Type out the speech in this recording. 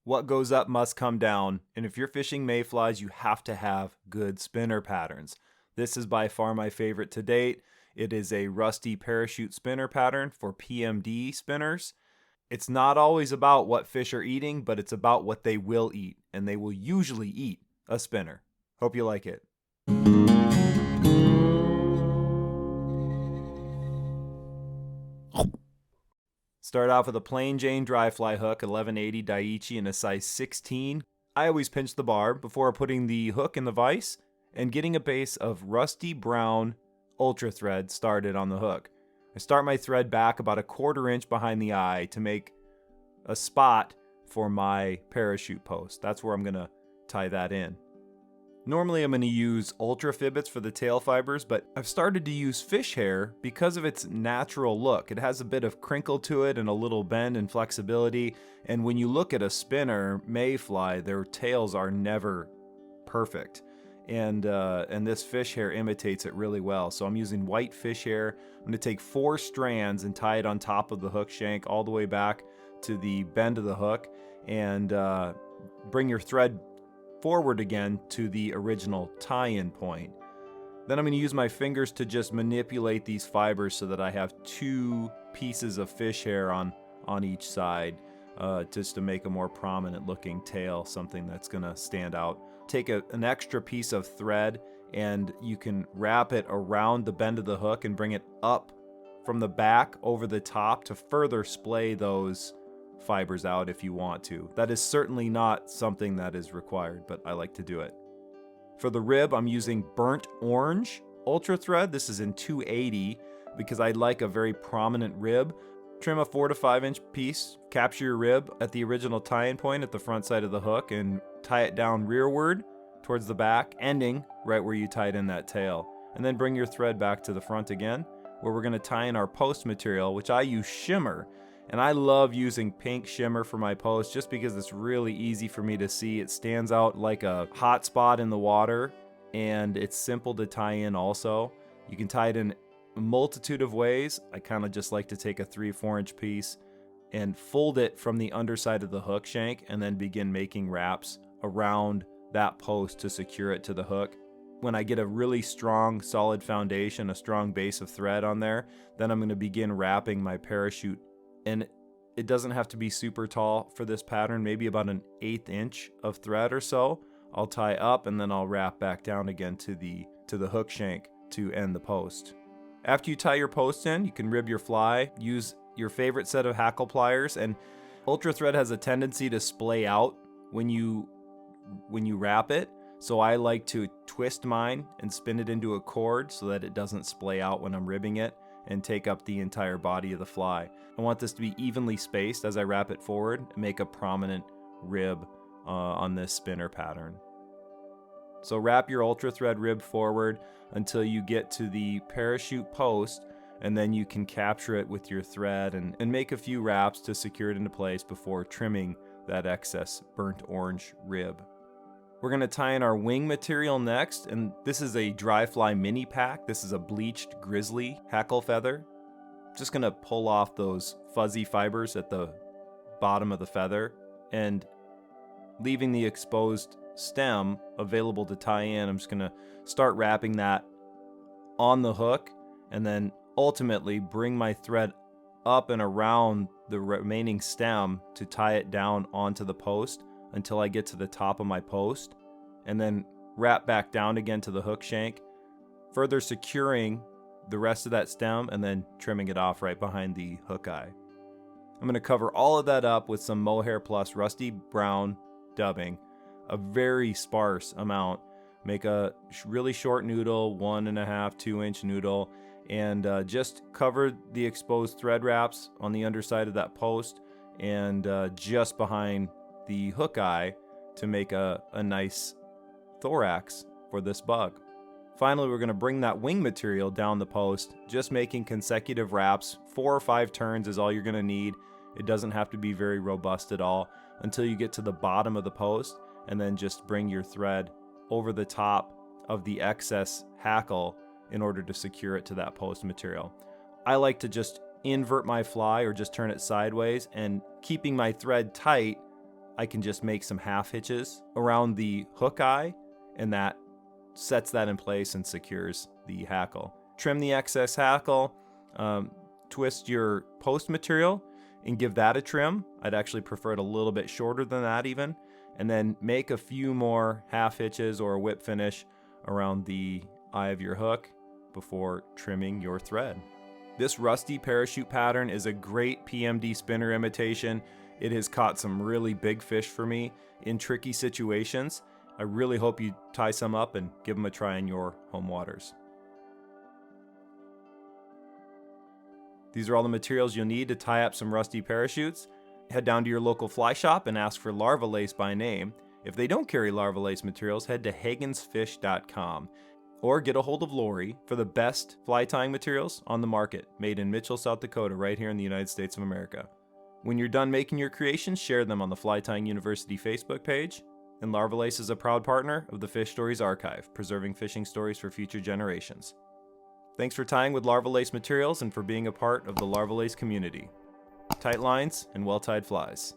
What goes up must come down, and if you're fishing mayflies, you have to have good spinner patterns. This is by far my favorite to date. It is a rusty parachute spinner pattern for PMD spinners. It's not always about what fish are eating, but it's about what they will eat, and they will usually eat a spinner. Hope you like it. Start off with a plain Jane dry fly hook, 1180 Daiichi in a size 16. I always pinch the barb before putting the hook in the vise and getting a base of rusty brown ultra thread started on the hook. I start my thread back about 1/4 inch behind the eye to make a spot for my parachute post. That's where I'm going to tie that in. Normally I'm going to use ultra fibbits for the tail fibers, but I've started to use fish hair because of its natural look. It has a bit of crinkle to it and a little bend and flexibility. And when you look at a spinner mayfly, their tails are never perfect. And this fish hair imitates it really well. So I'm using white fish hair. I'm going to take 4 strands and tie it on top of the hook shank all the way back to the bend of the hook, and bring your thread forward again to the original tie-in point. Then I'm going to use my fingers to just manipulate these fibers so that I have 2 pieces of fish hair on each side, just to make a more prominent looking tail, something that's going to stand out. Take an extra piece of thread and you can wrap it around the bend of the hook and bring it up from the back over the top to further splay those fibers out if you want to. That is certainly not something that is required, but I like to do it. For the rib, I'm using burnt orange ultra thread. This is in 280 because I like a very prominent rib. Trim a 4 to 5 inch piece, capture your rib at the original tie-in point at the front side of the hook and tie it down rearward towards the back, ending right where you tied in that tail. And then bring your thread back to the front again, where we're going to tie in our post material, which I use Shimmer. And I love using pink shimmer for my post just because it's really easy for me to see. It stands out like a hot spot in the water, and it's simple to tie in also. You can tie it in a multitude of ways. I kind of just like to take a 3-4 inch piece and fold it from the underside of the hook shank and then begin making wraps around that post to secure it to the hook. When I get a really strong, solid foundation, a strong base of thread on there, then I'm going to begin wrapping my parachute. And it doesn't have to be super tall for this pattern, maybe about an 1/8 inch of thread or so. I'll tie up and then I'll wrap back down again to the hook shank to end the post. After you tie your post in, you can rib your fly, use your favorite set of Hackle pliers, and ultra thread has a tendency to splay out when you wrap it. So I like to twist mine and spin it into a cord so that it doesn't splay out when I'm ribbing it and take up the entire body of the fly. I want this to be evenly spaced as I wrap it forward and make a prominent rib on this spinner pattern. So wrap your ultra thread rib forward until you get to the parachute post, and then you can capture it with your thread and make a few wraps to secure it into place before trimming that excess burnt orange rib. We're going to tie in our wing material next, and this is a dry fly mini pack. This is a bleached Grizzly Hackle feather. Just going to pull off those fuzzy fibers at the bottom of the feather and leaving the exposed stem available to tie in. I'm just going to start wrapping that on the hook and then ultimately bring my thread up and around the remaining stem to tie it down onto the post until I get to the top of my post, and then wrap back down again to the hook shank, further securing the rest of that stem and then trimming it off right behind the hook eye. I'm going to cover all of that up with some Mohair Plus rusty brown dubbing, a very sparse amount. Make a really short noodle, 1.5, 2 inch noodle, and just cover the exposed thread wraps on the underside of that post and just behind the hook eye to make a nice thorax for this bug. Finally, we're going to bring that wing material down the post, just making consecutive wraps. 4 or 5 turns is all you're going to need. It doesn't have to be very robust at all until you get to the bottom of the post, and then just bring your thread over the top of the excess hackle in order to secure it to that post material. I like to just invert my fly or just turn it sideways, and keeping my thread tight, I can just make some half hitches around the hook eye, and that sets that in place and secures the hackle. Trim the excess hackle, twist your post material and give that a trim. I'd actually prefer it a little bit shorter than that even. And then make a few more half hitches or a whip finish around the eye of your hook before trimming your thread. This rusty parachute pattern is a great PMD spinner imitation. It has caught some really big fish for me in tricky situations. I really hope you tie some up and give them a try in your home waters. These are all the materials you'll need to tie up some rusty parachutes. Head down to your local fly shop and ask for Larva Lace by name. If they don't carry Larva Lace materials, head to hagensfish.com or get a hold of Lori for the best fly tying materials on the market, made in Mitchell, South Dakota, right here in the United States of America. When you're done making your creations, share them on the Fly Tying University Facebook page. And Larva Lace is a proud partner of the Fish Stories Archive, preserving fishing stories for future generations. Thanks for tying with Larva Lace materials and for being a part of the Larva Lace community. Tight lines and well-tied flies.